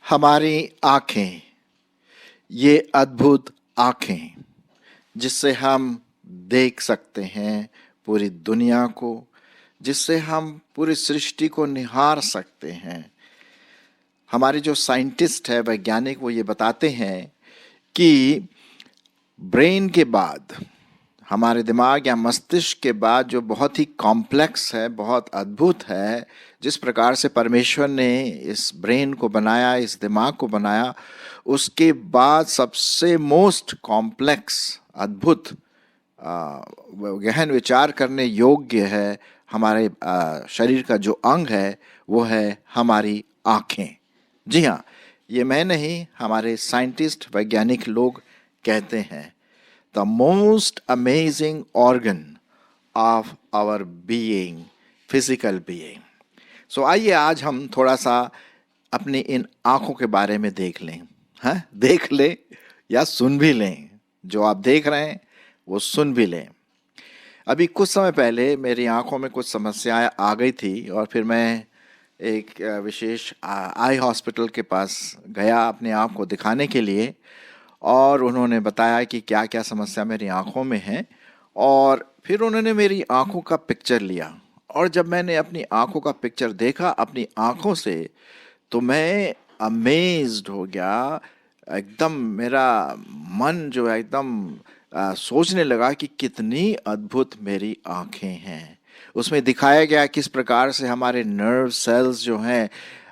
हमारी आँखें, ये अद्भुत आँखें जिससे हम देख सकते हैं पूरी दुनिया को, जिससे हम पूरी सृष्टि को निहार सकते हैं। हमारे जो साइंटिस्ट है, वैज्ञानिक, वो ये बताते हैं कि ब्रेन के बाद, हमारे दिमाग या मस्तिष्क के बाद जो बहुत ही कॉम्प्लेक्स है, बहुत अद्भुत है, जिस प्रकार से परमेश्वर ने इस ब्रेन को बनाया, इस दिमाग को बनाया, उसके बाद सबसे मोस्ट कॉम्प्लेक्स, अद्भुत, गहन विचार करने योग्य है हमारे शरीर का जो अंग है, वो है हमारी आँखें। जी हाँ, ये मैं नहीं, हमारे साइंटिस्ट, वैज्ञानिक लोग कहते हैं the most amazing organ of our being, physical being. So आइए आज हम थोड़ा सा अपनी इन आँखों के बारे में देख लें। हाँ, देख लें या सुन भी लें। जो आप देख रहे हैं वो सुन भी लें। अभी कुछ समय पहले मेरी आँखों में कुछ समस्याएं आ गई थी और फिर मैं एक विशेष आई हॉस्पिटल के पास गया अपनी आँख को दिखाने के लिए, और उन्होंने बताया कि क्या क्या समस्या मेरी आँखों में है। और फिर उन्होंने मेरी आँखों का पिक्चर लिया, और जब मैंने अपनी आँखों का पिक्चर देखा अपनी आँखों से, तो मैं अमेज्ड हो गया। एकदम मेरा मन जो है एकदम सोचने लगा कि कितनी अद्भुत मेरी आँखें हैं। उसमें दिखाया गया किस प्रकार से हमारे नर्व सेल्स जो हैं,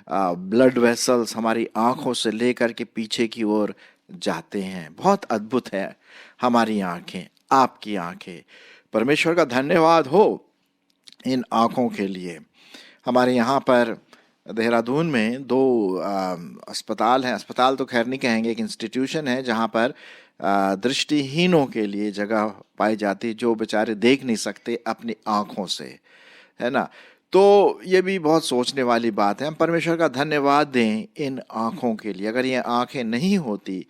ब्लड वेसल्स हमारी आँखों से लेकर के पीछे की ओर जाते हैं। बहुत अद्भुत है हमारी आँखें, आपकी आँखें। परमेश्वर का धन्यवाद हो इन आँखों के लिए। हमारे यहाँ पर देहरादून में दो अस्पताल हैं, अस्पताल तो खैर नहीं कहेंगे, एक इंस्टीट्यूशन है जहाँ पर दृष्टिहीनों के लिए जगह पाई जाती, जो बेचारे देख नहीं सकते अपनी आँखों से, है ना। तो ये भी बहुत सोचने वाली बात है। हम परमेश्वर का धन्यवाद दें इन आँखों के लिए। अगर ये आँखें नहीं होती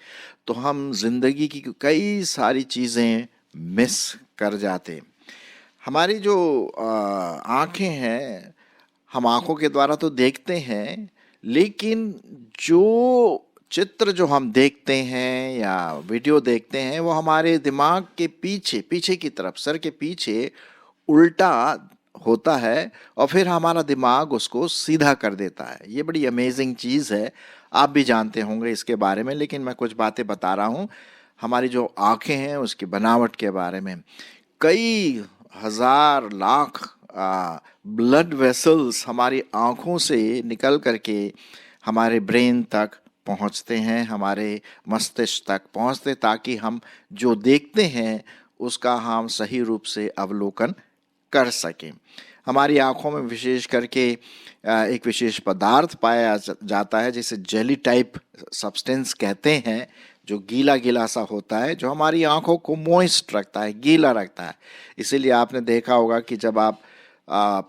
तो हम जिंदगी की कई सारी चीज़ें मिस कर जाते। हमारी जो आँखें हैं, हम आँखों के द्वारा तो देखते हैं, लेकिन जो चित्र जो हम देखते हैं या वीडियो देखते हैं, वो हमारे दिमाग के पीछे, पीछे की तरफ, सर के पीछे उल्टा होता है, और फिर हमारा दिमाग उसको सीधा कर देता है। ये बड़ी अमेजिंग चीज़ है। आप भी जानते होंगे इसके बारे में, लेकिन मैं कुछ बातें बता रहा हूँ हमारी जो आँखें हैं उसकी बनावट के बारे में। कई हजार लाख ब्लड वेसल्स हमारी आँखों से निकल करके हमारे ब्रेन तक पहुँचते हैं, हमारे मस्तिष्क तक पहुँचते, ताकि हम जो देखते हैं उसका हम सही रूप से अवलोकन कर सकें। हमारी आँखों में विशेष करके एक विशेष पदार्थ पाया जाता है जिसे जेली टाइप सब्सटेंस कहते हैं, जो गीला गीला सा होता है, जो हमारी आँखों को मॉइस्ट रखता है, गीला रखता है। इसीलिए आपने देखा होगा कि जब आप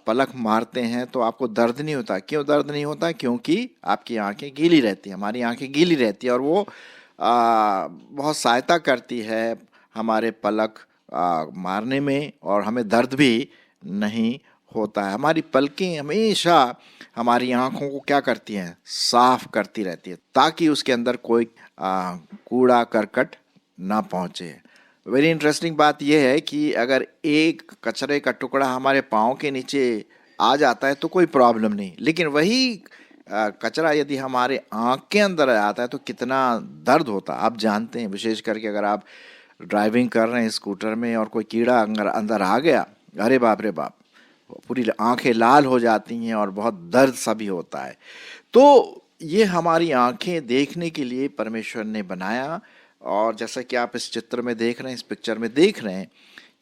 पलक मारते हैं तो आपको दर्द नहीं होता। क्यों दर्द नहीं होता? क्योंकि आपकी आँखें गीली रहती हैं, हमारी आँखें गीली रहती हैं, और वो बहुत सहायता करती है हमारे पलक मारने में, और हमें दर्द भी नहीं होता है। हमारी पलकें हमेशा हमारी आँखों को क्या करती हैं? साफ करती रहती है, ताकि उसके अंदर कोई कूड़ा करकट ना पहुँचे। वेरी इंटरेस्टिंग बात यह है कि अगर एक कचरे का टुकड़ा हमारे पाँव के नीचे आ जाता है तो कोई प्रॉब्लम नहीं, लेकिन वही कचरा यदि हमारे आँख के अंदर आता है तो कितना दर्द होता है आप जानते हैं। विशेष करके अगर आप ड्राइविंग कर रहे हैं स्कूटर में और कोई कीड़ा अंदर आ गया, अरे बाप रे बाप, पूरी आंखें लाल हो जाती हैं और बहुत दर्द सा भी होता है। तो ये हमारी आंखें देखने के लिए परमेश्वर ने बनाया, और जैसा कि आप इस चित्र में देख रहे हैं, इस पिक्चर में देख रहे हैं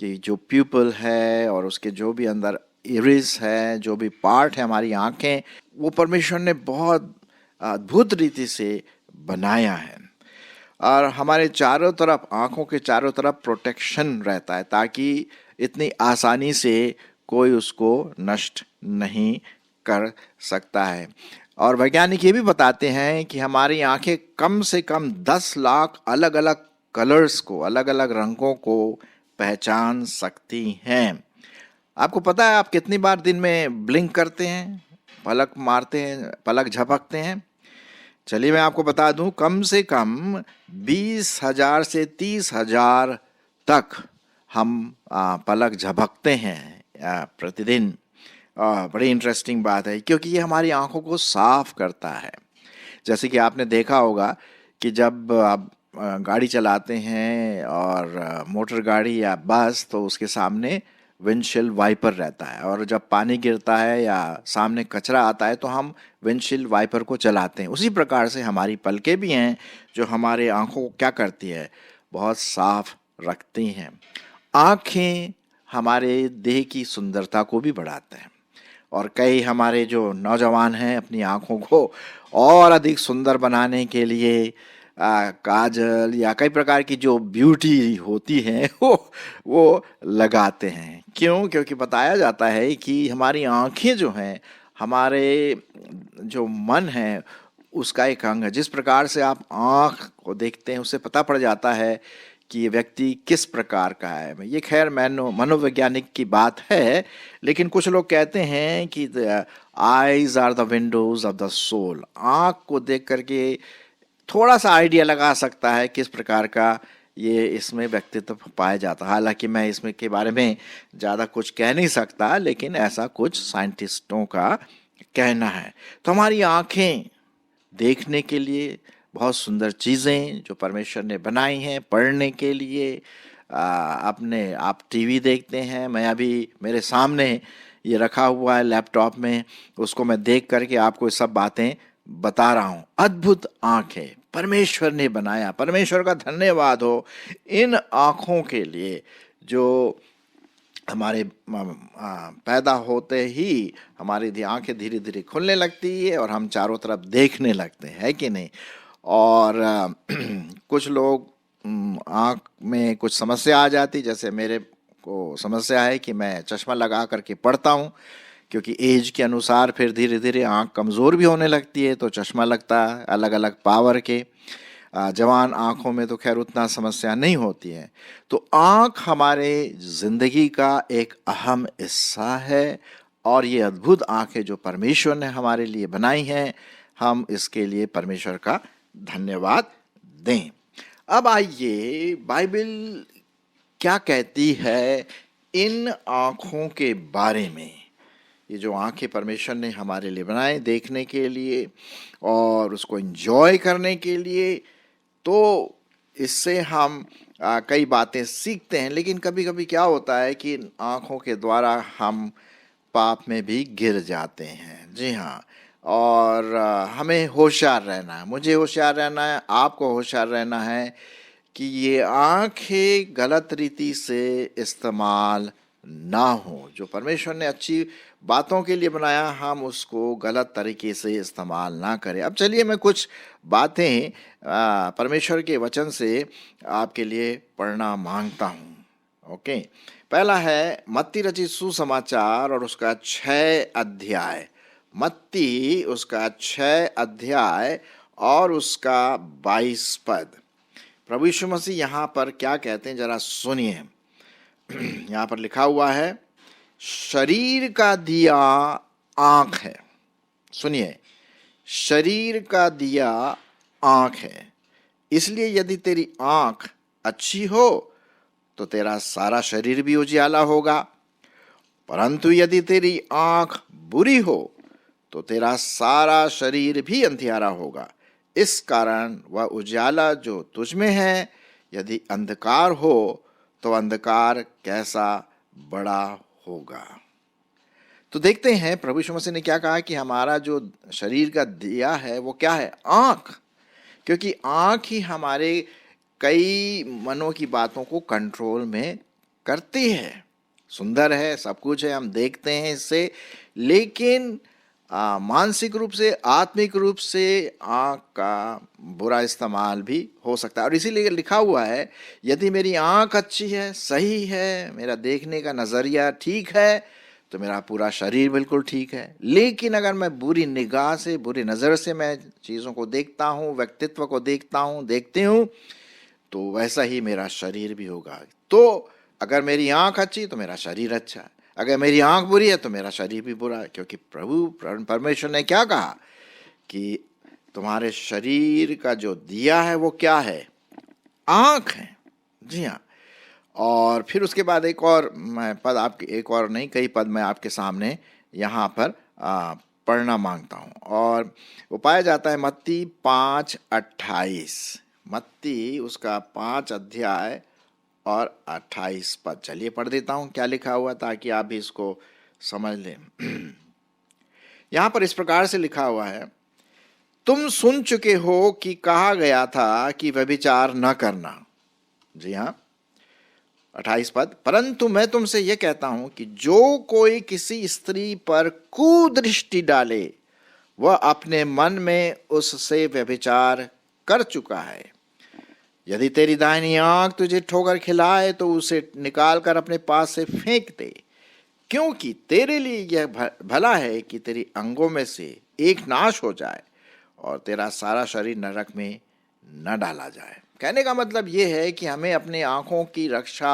कि जो प्यूपल है और उसके जो भी अंदर इरिस है, जो भी पार्ट है हमारी आंखें, वो परमेश्वर ने बहुत अद्भुत रीति से बनाया है। और हमारे चारों तरफ, आँखों के चारों तरफ प्रोटेक्शन रहता है, ताकि इतनी आसानी से कोई उसको नष्ट नहीं कर सकता है। और वैज्ञानिक ये भी बताते हैं कि हमारी आँखें कम से कम 10 लाख अलग अलग कलर्स को, अलग अलग रंगों को पहचान सकती हैं। आपको पता है आप कितनी बार दिन में ब्लिंक करते हैं, पलक मारते हैं, पलक झपकते हैं? चलिए मैं आपको बता दूं, कम से कम 20,000 से 30,000 तक हम पलक झपकते हैं प्रतिदिन। बड़ी इंटरेस्टिंग बात है, क्योंकि ये हमारी आंखों को साफ करता है। जैसे कि आपने देखा होगा कि जब आप गाड़ी चलाते हैं और मोटर गाड़ी या बस, तो उसके सामने विंडशील्ड वाइपर रहता है, और जब पानी गिरता है या सामने कचरा आता है तो हम विंडशील्ड वाइपर को चलाते हैं। उसी प्रकार से हमारी पलकें भी हैं जो हमारे आंखों को क्या करती है, बहुत साफ रखती हैं। आँखें हमारे देह की सुंदरता को भी बढ़ाते हैं, और कई हमारे जो नौजवान हैं अपनी आँखों को और अधिक सुंदर बनाने के लिए काजल या कई प्रकार की जो ब्यूटी होती है वो लगाते हैं। क्यों? क्योंकि बताया जाता है कि हमारी आँखें जो हैं, हमारे जो मन है उसका एक अंग है। जिस प्रकार से आप आँख को देखते हैं उससे पता पड़ जाता है कि ये व्यक्ति किस प्रकार का है। ये खैर मनोवैज्ञानिक की बात है, लेकिन कुछ लोग कहते हैं कि eyes are the windows of the soul. आँख को देख करके थोड़ा सा आइडिया लगा सकता है किस प्रकार का ये इसमें व्यक्तित्व पाया जाता है। हालांकि मैं इसमें के बारे में ज़्यादा कुछ कह नहीं सकता, लेकिन ऐसा कुछ साइंटिस्टों का कहना है। तो हमारी आँखें देखने के लिए बहुत सुंदर चीज़ें जो परमेश्वर ने बनाई हैं, पढ़ने के लिए अपने आप टीवी देखते हैं। मैं अभी मेरे सामने ये रखा हुआ है लैपटॉप में, उसको मैं देख करके आपको सब बातें बता रहा हूँ। अद्भुत आँखें परमेश्वर ने बनाया, परमेश्वर का धन्यवाद हो इन आँखों के लिए जो हमारे पैदा होते ही हमारी आंखें धीरे धीरे खुलने लगती है और हम चारों तरफ देखने लगते हैं, है कि नहीं? और कुछ लोग आँख में कुछ समस्या आ जाती, जैसे मेरे को समस्या है कि मैं चश्मा लगा करके पढ़ता हूँ, क्योंकि एज के अनुसार फिर धीरे धीरे आँख कमज़ोर भी होने लगती है, तो चश्मा लगता है अलग अलग पावर के। जवान आँखों में तो खैर उतना समस्या नहीं होती है। तो आँख हमारे ज़िंदगी का एक अहम हिस्सा है, और ये अद्भुत आँखें जो परमेश्वर ने हमारे लिए बनाई हैं, हम इसके लिए परमेश्वर का धन्यवाद दें। अब आइए बाइबल क्या कहती है इन आँखों के बारे में। ये जो आँखें परमेश्वर ने हमारे लिए बनाए देखने के लिए और उसको एंजॉय करने के लिए, तो इससे हम कई बातें सीखते हैं। लेकिन कभी कभी क्या होता है कि इन आँखों के द्वारा हम पाप में भी गिर जाते हैं। जी हाँ, और हमें होशियार रहना है, मुझे होशियार रहना है, आपको होशियार रहना है कि ये आँखें गलत रीति से इस्तेमाल ना हो। जो परमेश्वर ने अच्छी बातों के लिए बनाया, हम उसको गलत तरीके से इस्तेमाल ना करें। अब चलिए मैं कुछ बातें परमेश्वर के वचन से आपके लिए पढ़ना मांगता हूँ। ओके, पहला है मत्ती रचित सुसमाचार और उसका 6 अध्याय। मत्ती उसका 6 अध्याय और उसका 22 पद। प्रभु यीशु मसीह यहाँ पर क्या कहते हैं जरा सुनिए। यहाँ पर लिखा हुआ है, शरीर का दिया आँख है। सुनिए, शरीर का दिया आँख है, इसलिए यदि तेरी आँख अच्छी हो तो तेरा सारा शरीर भी उजियाला होगा, परंतु यदि तेरी आँख बुरी हो तो तेरा सारा शरीर भी अंधियारा होगा। इस कारण वह उजाला जो तुझ में है, यदि अंधकार हो तो अंधकार कैसा बड़ा होगा। तो देखते हैं प्रभु यीशु मसीह ने क्या कहा कि हमारा जो शरीर का दिया है वो क्या है, आँख। क्योंकि आँख ही हमारे कई मनों की बातों को कंट्रोल में करती है। सुंदर है, सब कुछ है, हम देखते हैं इससे, लेकिन मानसिक रूप से, आत्मिक रूप से आँख का बुरा इस्तेमाल भी हो सकता है। और इसीलिए लिखा हुआ है, यदि मेरी आँख अच्छी है, सही है, मेरा देखने का नज़रिया ठीक है, तो मेरा पूरा शरीर बिल्कुल ठीक है। लेकिन अगर मैं बुरी निगाह से, बुरी नज़र से मैं चीज़ों को देखता हूँ, व्यक्तित्व को देखता हूँ, देखती हूँ, तो वैसा ही मेरा शरीर भी होगा। तो अगर मेरी आंख अच्छी तो मेरा शरीर अच्छा है, अगर मेरी आंख बुरी है तो मेरा शरीर भी बुरा है। क्योंकि प्रभु परमेश्वर ने क्या कहा कि तुम्हारे शरीर का जो दिया है वो क्या है? आंख है। जी हाँ। और फिर उसके बाद एक और मैं पद आपके, एक और नहीं कई पद मैं आपके सामने यहाँ पर पढ़ना मांगता हूँ। और वो पाया जाता है मत्ती 5:28। मत्ती उसका 5 अध्याय और 28 पद। चलिए पढ़ देता हूँ क्या लिखा हुआ, ताकि आप भी इसको समझ लें। यहाँ पर इस प्रकार से लिखा हुआ है, तुम सुन चुके हो कि कहा गया था कि व्यभिचार न करना। जी हाँ, 28 पद, परंतु मैं तुमसे यह कहता हूं कि जो कोई किसी स्त्री पर कुदृष्टि डाले वह अपने मन में उससे व्यभिचार कर चुका है। यदि तेरी दाहिनी आंख तुझे ठोकर खिलाए तो उसे निकाल कर अपने पास से फेंक दे, क्योंकि तेरे लिए यह भला है कि तेरी अंगों में से एक नाश हो जाए और तेरा सारा शरीर नरक में न डाला जाए। कहने का मतलब ये है कि हमें अपने आँखों की रक्षा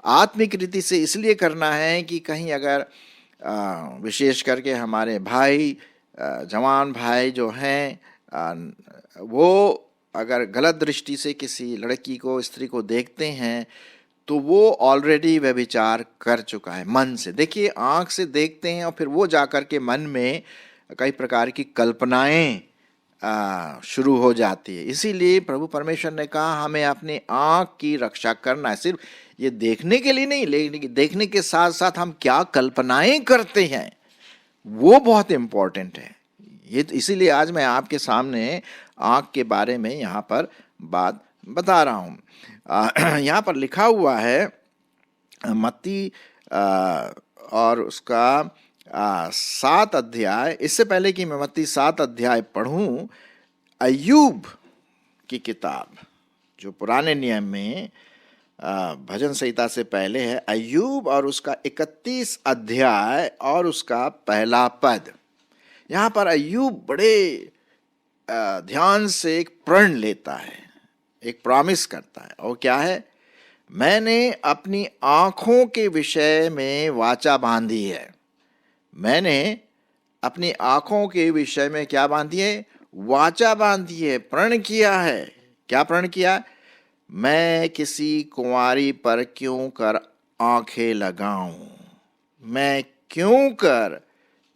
आत्मिक रीति से इसलिए करना है कि कहीं अगर विशेष करके हमारे भाई, जवान भाई जो हैं, वो अगर गलत दृष्टि से किसी लड़की को, स्त्री को देखते हैं तो वो ऑलरेडी व्यभिचार कर चुका है मन से। देखिए, आँख से देखते हैं और फिर वो जाकर के मन में कई प्रकार की कल्पनाएं शुरू हो जाती है। इसीलिए प्रभु परमेश्वर ने कहा हमें अपनी आँख की रक्षा करना है। सिर्फ ये देखने के लिए नहीं, लेकिन देखने के साथ साथ हम क्या कल्पनाएं करते हैं वो बहुत इम्पोर्टेंट है। ये तो इसीलिए आज मैं आपके सामने आँख के बारे में यहाँ पर बात बता रहा हूँ। यहाँ पर लिखा हुआ है मत्ती और उसका 7 अध्याय। इससे पहले कि मैं मत्ती 7 अध्याय पढ़ूं, अय्यूब की किताब जो पुराने नियम में भजन संहिता से पहले है, अय्यूब और उसका 31 अध्याय और उसका पहला पद। यहाँ पर अय्यूब बड़े ध्यान से एक प्रण लेता है, एक प्रॉमिस करता है। और क्या है? मैंने अपनी आँखों के विषय में वाचा बांधी है। मैंने अपनी आँखों के विषय में क्या बांधी है? वाचा बांधी है, प्रण किया है। क्या प्रण किया? मैं किसी कुंवारी पर क्यों कर आंखें लगाऊं? मैं क्यों कर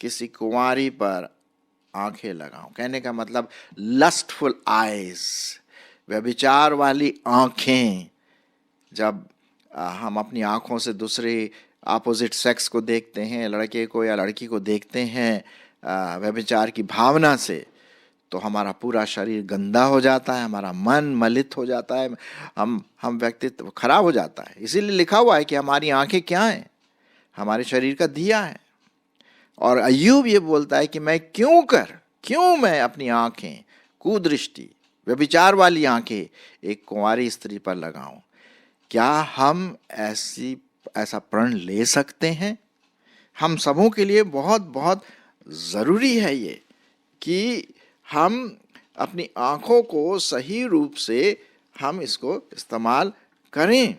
किसी कुंवारी पर आंखें लगाऊं? कहने का मतलब लस्टफुल आईज, व्यभिचार वाली आंखें। जब हम अपनी आंखों से दूसरे अपोजिट सेक्स को देखते हैं, लड़के को या लड़की को देखते हैं व्यभिचार की भावना से, तो हमारा पूरा शरीर गंदा हो जाता है, हमारा मन मलित हो जाता है, हम व्यक्तित्व खराब हो जाता है। इसीलिए लिखा हुआ है कि हमारी आंखें क्या हैं? हमारे शरीर का दिया है। और अय्यूब ये बोलता है कि क्यों मैं अपनी आंखें, कुदृष्टि, व्यभिचार वाली आंखें एक कुंवारी स्त्री पर लगाऊं? क्या हम ऐसा प्रण ले सकते हैं? हम सबों के लिए बहुत बहुत ज़रूरी है ये कि हम अपनी आँखों को सही रूप से हम इसको इस्तेमाल करें।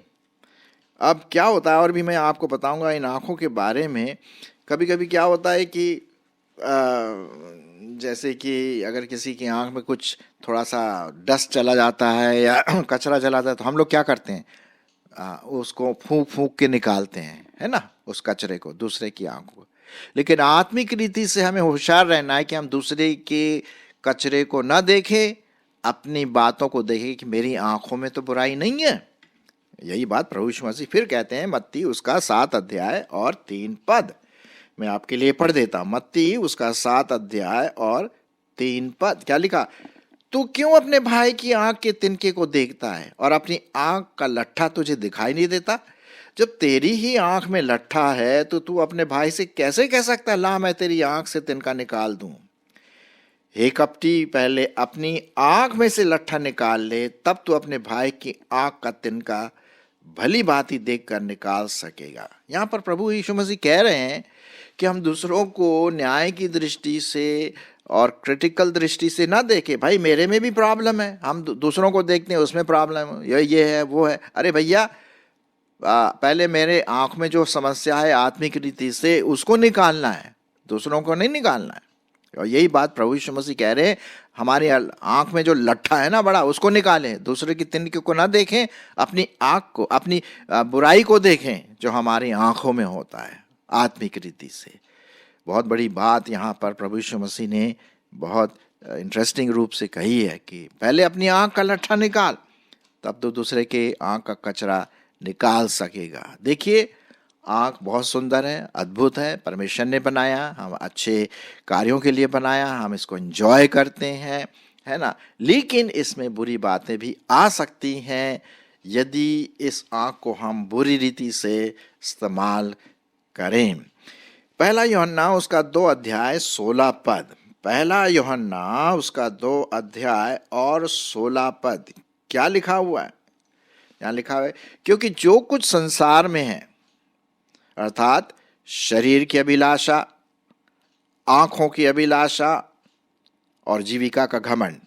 अब क्या होता है, और भी मैं आपको बताऊंगा इन आँखों के बारे में। कभी कभी क्या होता है कि जैसे कि अगर किसी की आँख में कुछ थोड़ा सा डस्ट चला जाता है या कचरा चला जाता है, तो हम लोग क्या करते हैं? उसको फूंक फूंक के निकालते हैं, है ना, उस कचरे को, दूसरे की आँखों को। लेकिन आत्मिक रीति से हमें होशियार रहना है कि हम दूसरे के कचरे को न देखें, अपनी बातों को देखें कि मेरी आंखों में तो बुराई नहीं है। यही बात प्रभु यीशु मसीह फिर कहते हैं मत्ती उसका 7 अध्याय और 3 पद। मैं आपके लिए पढ़ देता हूं। मत्ती उसका 7 अध्याय और 3 पद। क्या लिखा? तू क्यों अपने भाई की आंख के तिनके को देखता है और अपनी आंख का लट्ठा तुझे दिखाई नहीं देता? जब तेरी ही आंख में लट्ठा है तो तू अपने भाई से कैसे कह सकता है, ला मैं तेरी आंख से तिनका निकाल दूं? हे कपटी, पहले अपनी आंख में से लट्ठा निकाल ले, तब तू अपने भाई की आंख का तिनका भली भांति देख कर निकाल सकेगा। यहाँ पर प्रभु यीशु मसीह कह रहे हैं कि हम दूसरों को न्याय की दृष्टि से और क्रिटिकल दृष्टि से ना देखें। भाई मेरे में भी प्रॉब्लम है, हम दूसरों को देखते हैं उसमें प्रॉब्लम है, ये है वो है। अरे भैया, पहले मेरे आंख में जो समस्या है आत्मिक रीति से उसको निकालना है, दूसरों को नहीं निकालना है। और यही बात प्रभु यीशु मसीह कह रहे हैं, हमारी आंख में जो लट्ठा है ना बड़ा, उसको निकालें, दूसरे की तिनके को ना देखें, अपनी आंख को, अपनी बुराई को देखें जो हमारी आंखों में होता है आत्मिक रीति से। बहुत बड़ी बात यहाँ पर प्रभु यीशु मसीह ने बहुत इंटरेस्टिंग रूप से कही है कि पहले अपनी आंख का लट्ठा निकाल, तब तो दूसरे के आंख का कचरा निकाल सकेगा। देखिए, आंख बहुत सुंदर है, अद्भुत है, परमेश्वर ने बनाया, हम अच्छे कार्यों के लिए बनाया, हम इसको एंजॉय करते हैं, है ना। लेकिन इसमें बुरी बातें भी आ सकती हैं यदि इस आंख को हम बुरी रीति से इस्तेमाल करें। पहला यूहन्ना उसका 2 अध्याय 16 पद, पहला यूहन्ना उसका 2 अध्याय और 16 पद क्या लिखा हुआ है? यहाँ लिखा है, क्योंकि जो कुछ संसार में है अर्थात शरीर की अभिलाषा, आंखों की अभिलाषा और जीविका का घमंड,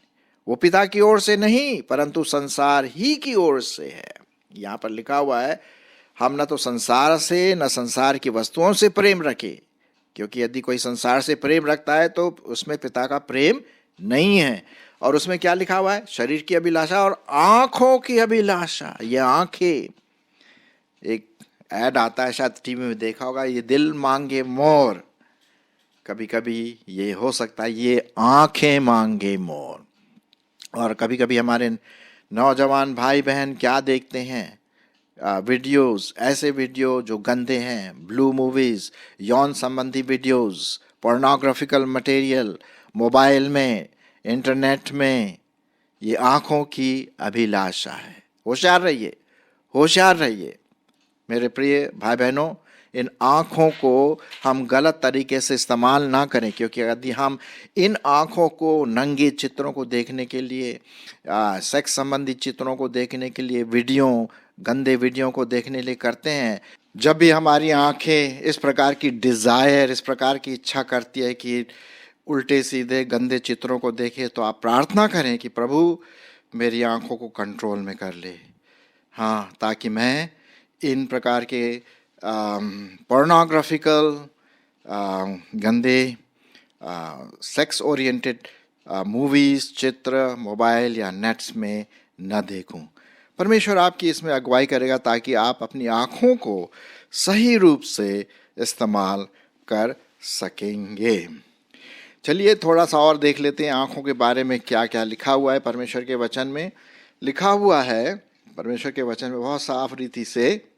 वो पिता की ओर से नहीं परंतु संसार ही की ओर से है। यहाँ पर लिखा हुआ है, हम न तो संसार से न संसार की वस्तुओं से प्रेम रखें, क्योंकि यदि कोई संसार से प्रेम रखता है तो उसमें पिता का प्रेम नहीं है। और उसमें क्या लिखा हुआ है? शरीर की अभिलाषा और आंखों की अभिलाषा। ये आंखें, एक ऐड आता है, शायद टीवी में देखा होगा, ये दिल मांगे मोर, कभी कभी ये हो सकता है ये आंखें मांगे मोर। और कभी कभी हमारे नौजवान भाई बहन क्या देखते हैं? वीडियोस, ऐसे वीडियो जो गंदे हैं, ब्लू मूवीज, यौन संबंधी वीडियोस, पोर्नोग्राफिकल मटेरियल, मोबाइल में, इंटरनेट में, ये आंखों की अभिलाषा है। होशियार रहिए, होशियार रहिए मेरे प्रिय भाई बहनों। इन आँखों को हम गलत तरीके से इस्तेमाल ना करें, क्योंकि यदि हम इन आँखों को नंगे चित्रों को देखने के लिए, सेक्स संबंधी चित्रों को देखने के लिए, गंदे वीडियो को देखने के लिए करते हैं, जब भी हमारी आँखें इस प्रकार की डिज़ायर, इस प्रकार की इच्छा करती है कि उल्टे सीधे गंदे चित्रों को देखें, तो आप प्रार्थना करें कि प्रभु मेरी आँखों को कंट्रोल में कर ले, हाँ, ताकि मैं इन प्रकार के पोर्नोग्राफिकल, गंदे, सेक्स ओरिएंटेड मूवीज़, चित्र मोबाइल या नेट्स में न देखूं। परमेश्वर आपकी इसमें अगुवाई करेगा ताकि आप अपनी आँखों को सही रूप से इस्तेमाल कर सकेंगे। चलिए थोड़ा सा और देख लेते हैं आँखों के बारे में क्या क्या लिखा हुआ है परमेश्वर के वचन में। लिखा हुआ है परमेश्वर के वचन में बहुत साफ रीति से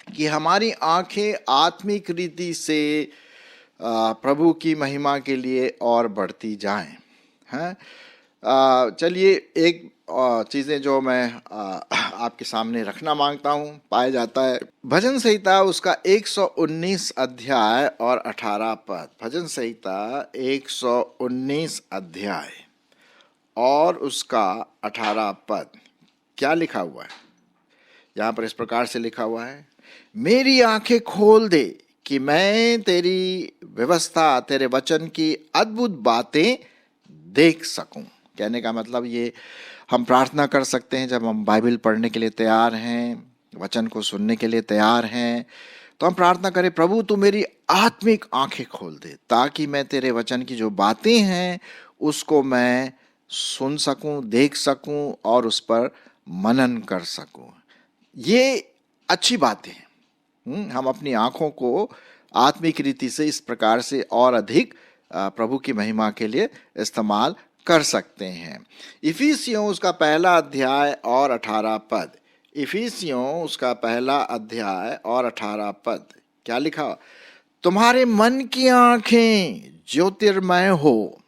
कि हमारी आँखें आत्मिक रीति से प्रभु की महिमा के लिए और बढ़ती जाएं। हैं, चलिए एक चीज़ें जो मैं आपके सामने रखना मांगता हूँ, पाया जाता है भजन संहिता उसका 119 अध्याय और 18 पद। भजन संहिता 119 अध्याय और उसका 18 पद क्या लिखा हुआ है? यहाँ पर इस प्रकार से लिखा हुआ है, मेरी आंखें खोल दे कि मैं तेरी व्यवस्था, तेरे वचन की अद्भुत बातें देख सकूं। कहने का मतलब ये हम प्रार्थना कर सकते हैं जब हम बाइबल पढ़ने के लिए तैयार हैं, वचन को सुनने के लिए तैयार हैं, तो हम प्रार्थना करें, प्रभु तू मेरी आत्मिक आंखें खोल दे ताकि मैं तेरे वचन की जो बातें हैं उसको मैं सुन सकूं, देख सकूं और उस पर मनन कर सकूं। ये अच्छी बातें हैं। हम अपनी आंखों को आत्मिक रीति से इस प्रकार से और अधिक प्रभु की महिमा के लिए इस्तेमाल कर सकते हैं। इफिसियों उसका पहला अध्याय और 18 पद। इफिसियों उसका पहला अध्याय और 18 पद क्या लिखा? तुम्हारे मन की आंखें ज्योतिर्मय हो।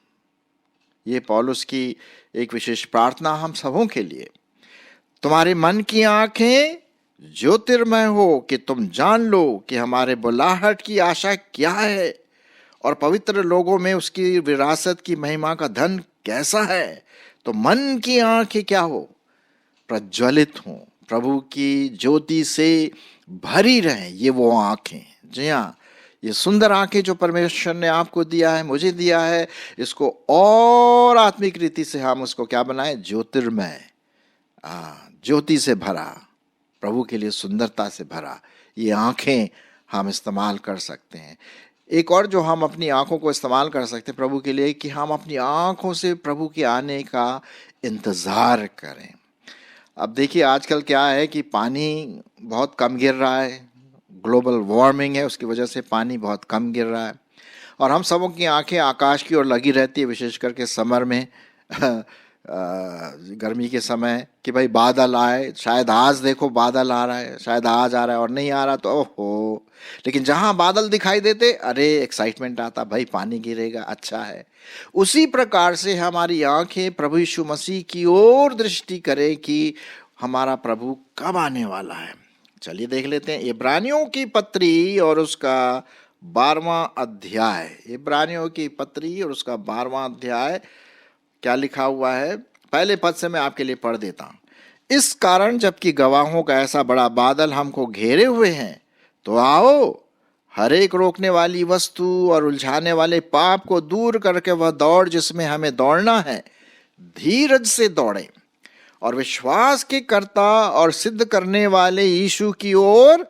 ये पौलुस की एक विशेष प्रार्थना हम सबों के लिए। तुम्हारे मन की आंखें ज्योतिर्मय हो कि तुम जान लो कि हमारे बुलाहट की आशा क्या है और पवित्र लोगों में उसकी विरासत की महिमा का धन कैसा है। तो मन की आंखें क्या हो? प्रज्वलित हो, प्रभु की ज्योति से भरी रहें। ये वो आंखें, जी हाँ, ये सुंदर आंखें जो परमेश्वर ने आपको दिया है, मुझे दिया है, इसको और आत्मिक रीति से हम उसको क्या बनाएं? ज्योतिर्मय, ज्योति से भरा, प्रभु के लिए सुंदरता से भरा ये आंखें हम इस्तेमाल कर सकते हैं। एक और जो हम अपनी आंखों को इस्तेमाल कर सकते हैं प्रभु के लिए, कि हम अपनी आंखों से प्रभु के आने का इंतज़ार करें। अब देखिए आजकल क्या है कि पानी बहुत कम गिर रहा है, ग्लोबल वार्मिंग है, उसकी वजह से पानी बहुत कम गिर रहा है और हम सबों की आंखें आकाश की ओर लगी रहती है, विशेष करके समर में गर्मी के समय, कि भाई बादल आए, शायद आज देखो बादल आ रहा है, शायद आज आ रहा है, और नहीं आ रहा तो ओहो। लेकिन जहां बादल दिखाई देते अरे एक्साइटमेंट आता, भाई पानी गिरेगा, अच्छा है। उसी प्रकार से हमारी आंखें प्रभु यीशु मसीह की ओर दृष्टि करें कि हमारा प्रभु कब आने वाला है। चलिए देख लेते हैं इब्रानियों की पत्री और उसका 12वां अध्याय। इब्रानियों की पत्री और उसका 12वां अध्याय क्या लिखा हुआ है, पहले पद से मैं आपके लिए पढ़ देता हूं। इस कारण जबकि गवाहों का ऐसा बड़ा बादल हमको घेरे हुए हैं, तो आओ हर एक रोकने वाली वस्तु और उलझाने वाले पाप को दूर करके वह दौड़ जिसमें हमें दौड़ना है, धीरज से दौड़ें और विश्वास के कर्ता और सिद्ध करने वाले यीशु की ओर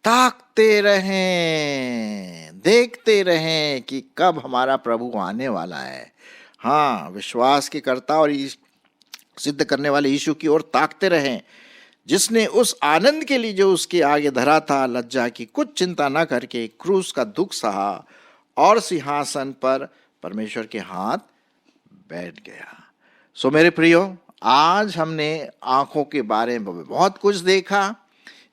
ताकते रहें, देखते रहें कि कब हमारा प्रभु आने वाला है। हाँ, विश्वास के कर्ता और सिद्ध करने वाले यीशु की ओर ताकते रहें, जिसने उस आनंद के लिए जो उसके आगे धरा था लज्जा की कुछ चिंता न करके क्रूस का दुख सहा और सिंहासन पर परमेश्वर के हाथ बैठ गया। सो मेरे प्रियो, आज हमने आंखों के बारे में बहुत कुछ देखा।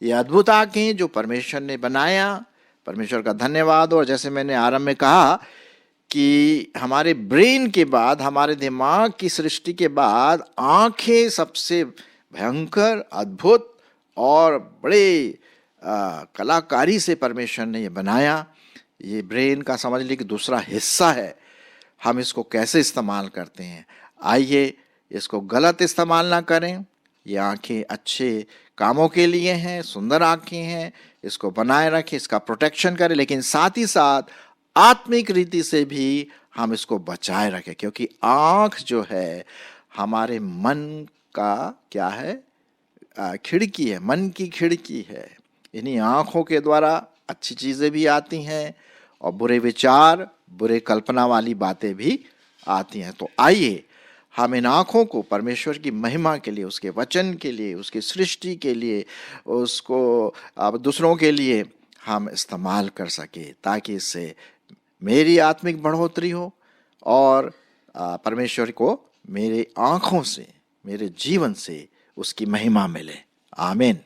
ये अद्भुत आंखें जो परमेश्वर ने बनाया, परमेश्वर का धन्यवाद। और जैसे मैंने आरंभ में कहा कि हमारे ब्रेन के बाद, हमारे दिमाग की सृष्टि के बाद आंखें सबसे भयंकर, अद्भुत और बड़े कलाकारी से परमेश्वर ने ये बनाया। ये ब्रेन का समझ लीजिए कि दूसरा हिस्सा है। हम इसको कैसे इस्तेमाल करते हैं, आइए इसको गलत इस्तेमाल ना करें। ये आंखें अच्छे कामों के लिए हैं, सुंदर आंखें हैं, इसको बनाए रखें, इसका प्रोटेक्शन करें, लेकिन साथ ही साथ आत्मिक रीति से भी हम इसको बचाए रखें, क्योंकि आंख जो है हमारे मन का क्या है, खिड़की है, मन की खिड़की है। इन्हीं आंखों के द्वारा अच्छी चीज़ें भी आती हैं और बुरे विचार, बुरे कल्पना वाली बातें भी आती हैं। तो आइए हम इन आँखों को परमेश्वर की महिमा के लिए, उसके वचन के लिए, उसकी सृष्टि के लिए, उसको दूसरों के लिए हम इस्तेमाल कर सके, ताकि इससे मेरी आत्मिक बढ़ोतरी हो और परमेश्वर को मेरे आँखों से, मेरे जीवन से उसकी महिमा मिले। आमीन।